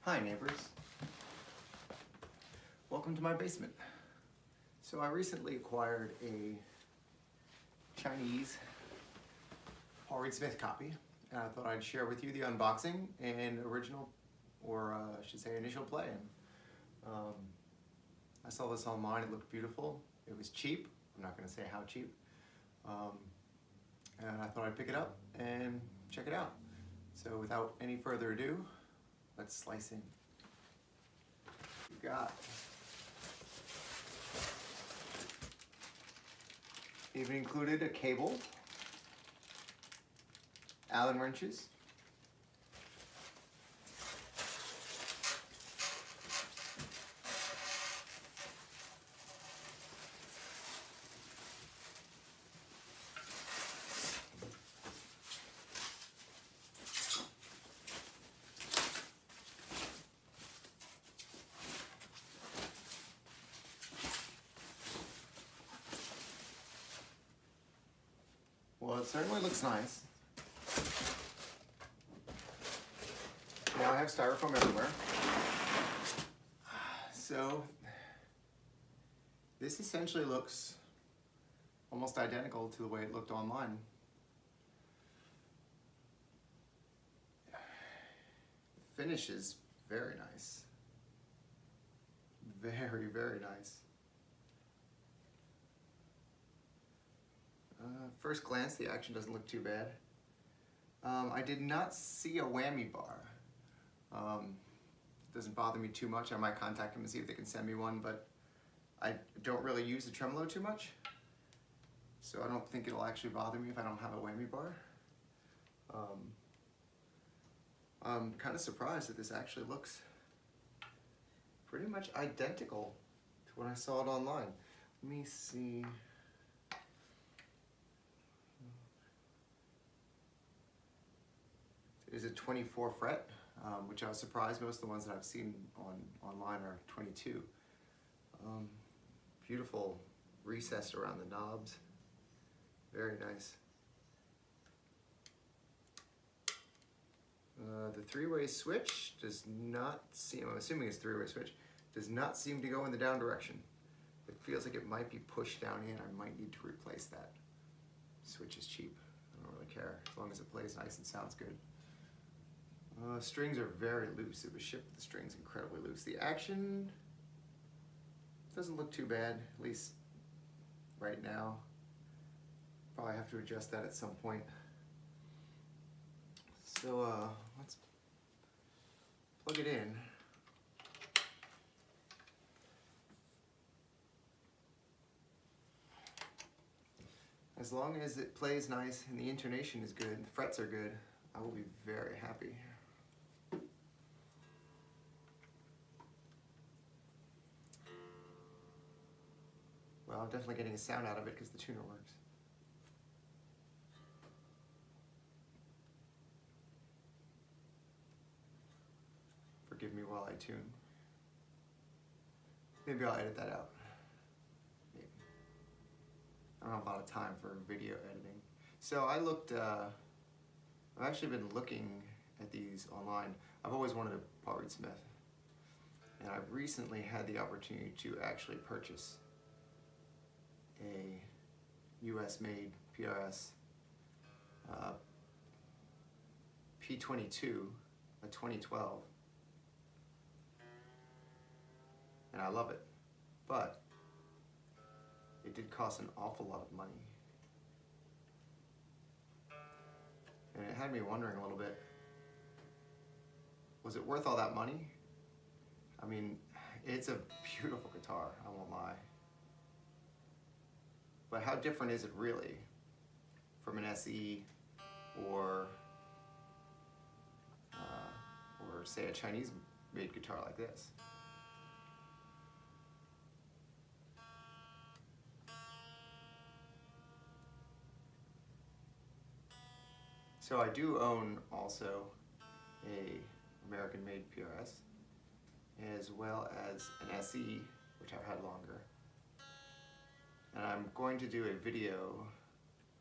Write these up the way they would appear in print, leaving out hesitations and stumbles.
Hi neighbors, welcome to my basement. So I recently acquired a Chinese PRS copy, and I thought I'd share with you the unboxing and original, or I should say initial play. I saw this online, it looked beautiful, it was cheap, I'm not going to say how cheap, and I thought I'd pick it up and check it out. So without any further ado, let's slice in. We've got even included a cable, Allen wrenches, well, it certainly looks nice. Now I have styrofoam everywhere. So this essentially looks almost identical to the way it looked online. The finish is very nice. Very, very nice. First glance, the action doesn't look too bad. I did not see a whammy bar. It doesn't bother me too much. I might contact them and see if they can send me one, but I don't really use the tremolo too much, so I don't think it'll actually bother me if I don't have a whammy bar. I'm kind of surprised that this actually looks pretty much identical to when I saw it online. Let me see. It is a 24 fret, which I was surprised. Most of the ones that I've seen online are 22. Beautiful recessed around the knobs. Very nice. The three-way switch does not seem, I'm assuming it's a three-way switch, does not seem to go in the down direction. It feels like it might be pushed down in. I might need to replace that. Switch is cheap. I don't really care, as long as it plays nice and sounds good. Strings are very loose. It was shipped with the strings incredibly loose. The action doesn't look too bad, at least right now. Probably have to adjust that at some point. So let's plug it in. As long as it plays nice and the intonation is good, the frets are good, I will be very happy. Well, I'm definitely getting a sound out of it because the tuner works. Forgive me while I tune. Maybe I'll edit that out. Maybe. I don't have a lot of time for video editing. So I looked, I've actually been looking at these online. I've always wanted a Pottery Smith, and I've recently had the opportunity to actually purchase a US made PRS P-22, a 2012, and I love it, but it did cost an awful lot of money, and it had me wondering a little bit, was it worth all that money? I mean, it's a beautiful guitar, I won't lie. But how different is it really from an SE or say a Chinese made guitar like this? So I do own also a American made PRS, as well as an SE, which I've had longer. And I'm going to do a video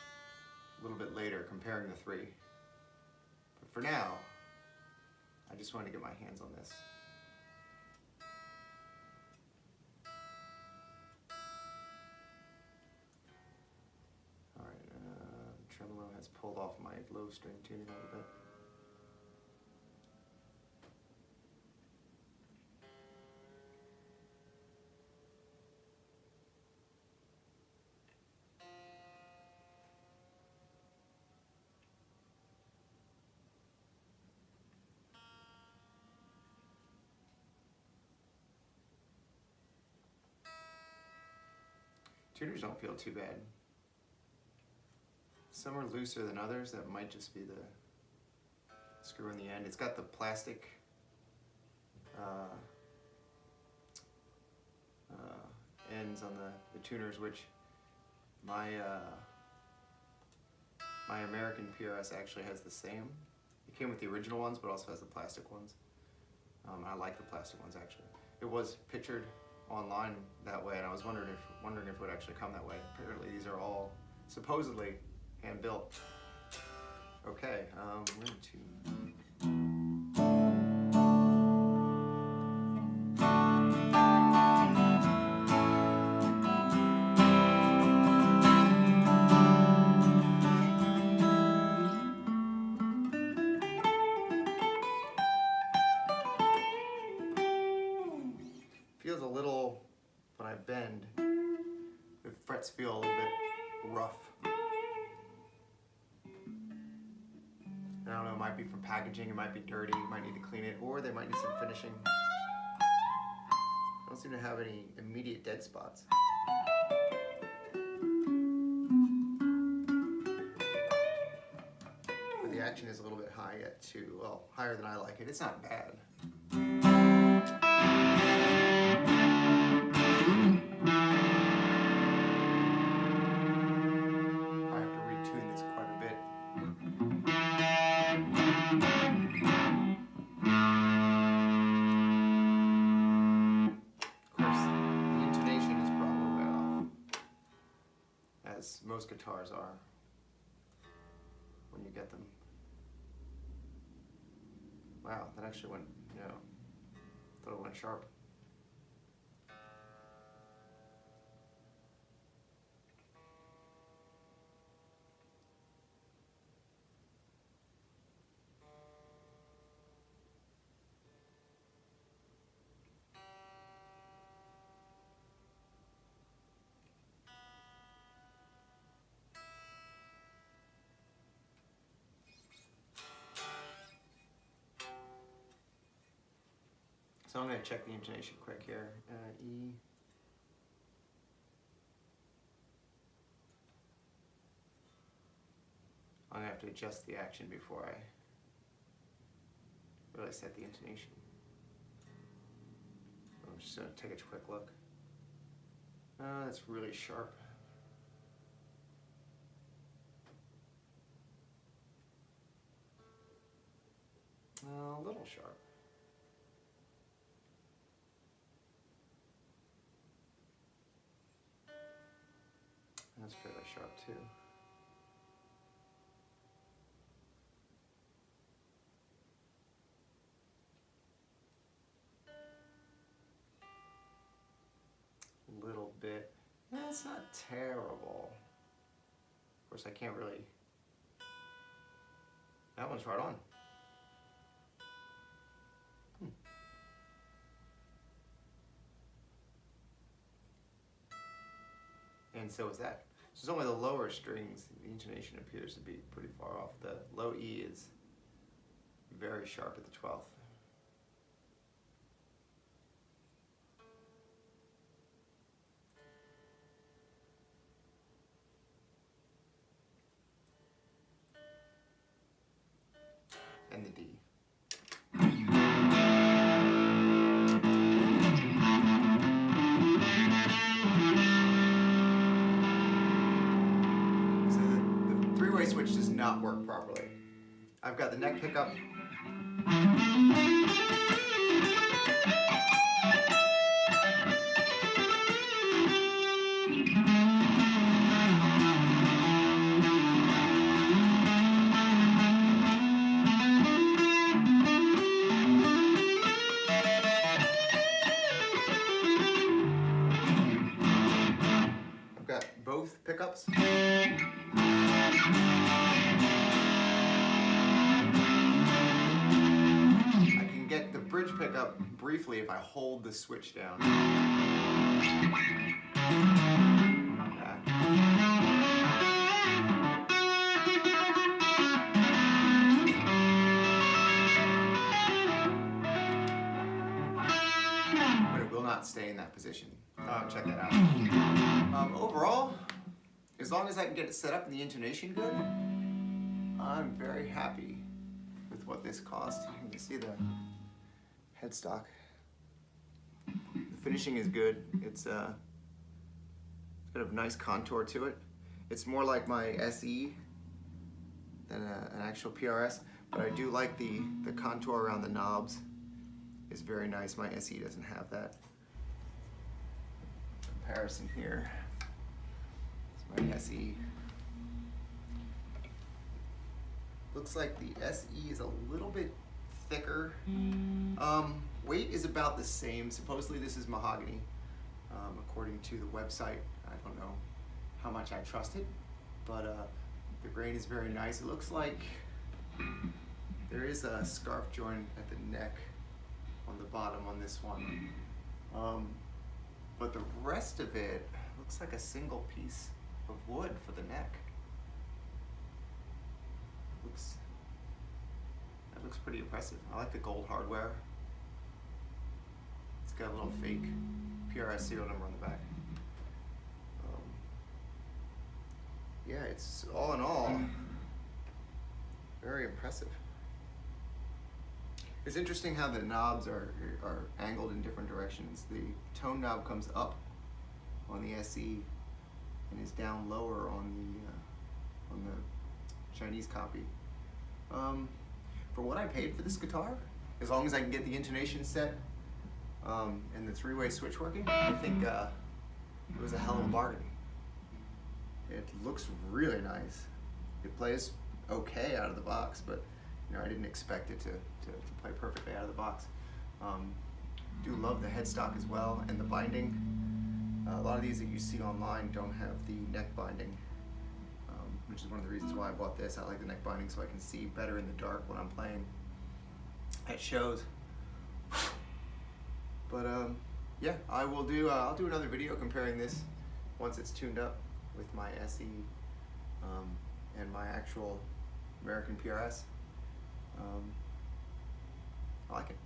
a little bit later comparing the three. But for now, I just wanted to get my hands on this. has pulled off my low string tuning a little bit. Tuners don't feel too bad. Some are looser than others. That might just be the screw in the end. It's got the plastic ends on the tuners, which my my American PRS actually has the same. It came with the original ones, but also has the plastic ones. I like the plastic ones actually. It was pictured online that way, and I was wondering if it would actually come that way. Apparently, these are all supposedly hand built. Okay, we're into. Feels a little, when I bend, the frets feel a little bit rough. I don't know, it might be from packaging, it might be dirty, you might need to clean it, or they might need some finishing. I don't seem to have any immediate dead spots. But the action is a little bit high yet too. Well, higher than I like it. It's not bad. Most guitars are when you get them. Wow, that actually went, thought it went sharp. So I'm going to check the intonation quick here. E. I'm going to have to adjust the action before I really set the intonation. I'm just going to take a quick look. That's really sharp. A little sharp. That's fairly sharp too. A little bit. That's not terrible. Of course, I can't really. That one's right on. And so is that. So it's only the lower strings, the intonation appears to be pretty far off. The low E is very sharp at the 12th. And the D. Switch does not work properly. I've got the neck pickup. I've got both pickups. briefly if I hold the switch down. But it will not stay in that position. Check that out. Overall, as long as I can get it set up and the intonation good, I'm very happy with what this cost. You can see the headstock. The finishing is good. It's got a nice contour to it. It's more like my SE than an actual PRS, but I do like the contour around the knobs. Is very nice. My SE doesn't have that. Comparison here. It's my SE. Looks like the SE is a little bit thicker. Weight is about the same. Supposedly this is mahogany, according to the website. I don't know how much I trust it, but the grain is very nice. It looks like there is a scarf joint at the neck on the bottom on this one. But the rest of it looks like a single piece of wood for the neck. That looks pretty impressive. I like the gold hardware. It's got a little fake PRS serial number on the back. Yeah, it's all in all very impressive. It's interesting how the knobs are angled in different directions. The tone knob comes up on the SE and is down lower on the Chinese copy. For what I paid for this guitar, as long as I can get the intonation set and the three-way switch working, I think it was a hell of a bargain. It looks really nice. It plays okay out of the box, but you know, I didn't expect it to play perfectly out of the box. Do love the headstock as well, and the binding. A lot of these that you see online don't have the neck binding, which is one of the reasons why I bought this. I like the neck binding so I can see better in the dark when I'm playing at shows. But yeah, I'll do another video comparing this once it's tuned up with my SE and my actual American PRS. I like it.